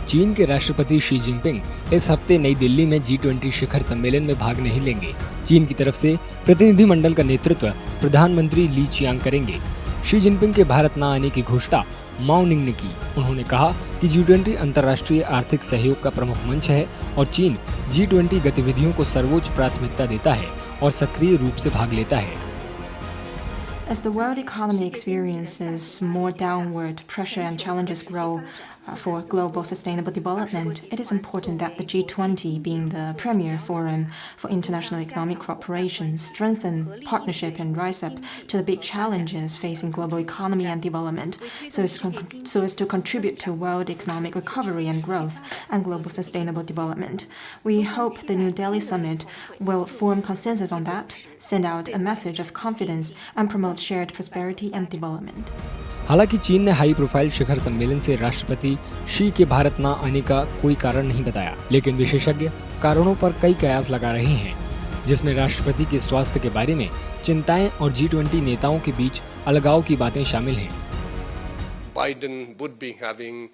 चीन के राष्ट्रपति शी जिनपिंग इस हफ्ते नई दिल्ली में G20 शिखर सम्मेलन में भाग नहीं लेंगे। चीन की तरफ से प्रतिनिधिमंडल का नेतृत्व प्रधानमंत्री ली चियांग करेंगे। शी जिनपिंग के भारत न आने की घोषणा माओ निंग ने की। उन्होंने कहा कि G20 अंतर्राष्ट्रीय आर्थिक सहयोग का प्रमुख मंच है और चीन G20 गतिविधियों को सर्वोच्च प्राथमिकता देता है और सक्रिय रूप से भाग लेता है। As the world economy experiences more downward pressure and challenges grow for global sustainable development, it is important that the G20, being the premier forum for international economic cooperation, strengthen partnership and rise up to the big challenges facing global economy and development, so as to contribute to world economic recovery and growth and global sustainable development. We hope the New Delhi summit will form consensus on that, send out a message of confidence, and promote shared prosperity and development. हालांकि चीन ने high profile शिखर सम्मेलन से राष्ट्रपति she के भारत न आने का कोई कारण नहीं बताया, लेकिन विशेषज्ञ कारणों पर कई कयास लगा रहे हैं, जिसमें राष्ट्रपति के स्वास्थ्य के बारे में चिंताएं और G20 नेताओं के बीच अलगाव की बातें शामिल हैं। Biden would be having,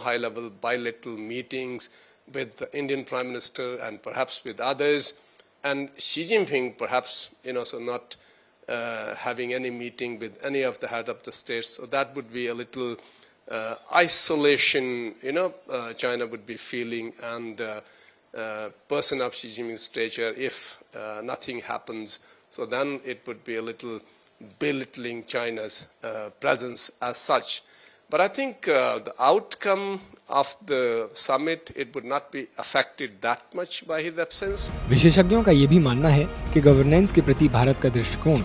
high-level bilateral meetings with the Indian Prime Minister and perhaps with others, and Xi Jinping perhaps, so not having any meeting with any of the head of the states. So that would be a little isolation, China would be feeling, and person of Xi Jinping's stature, if nothing happens, so then it would be a little belittling China's presence as such. But I think the outcome of the summit, it would not be affected that much by his absence. विशेषज्ञों का ये भी मानना है कि governance के प्रति भारत का दृष्टिकोण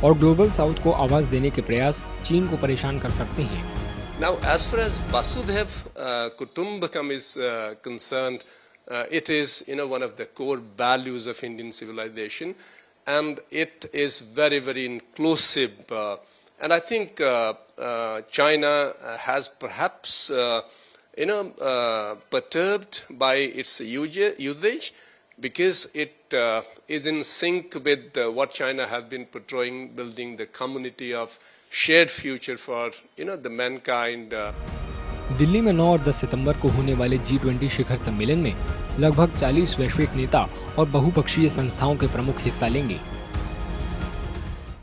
और ग्लोबल साउथ को आवाज देने के प्रयास चीन को परेशान कर सकते हैं। Now, as far as Vasudhaiv Kutumbakam is concerned, it is one of the core values of Indian civilization, and it is very, very inclusive. And I think China has perhaps perturbed by its usage, because it is in sync with what China has been portraying, building the community of shared future for the mankind. Delhi में 9 और 10 सितंबर को होने वाले G20 शिखर सम्मेलन में लगभग 40 वैश्विक नेता और बहुपक्षीय संस्थाओं के प्रमुख हिस्सा लेंगे।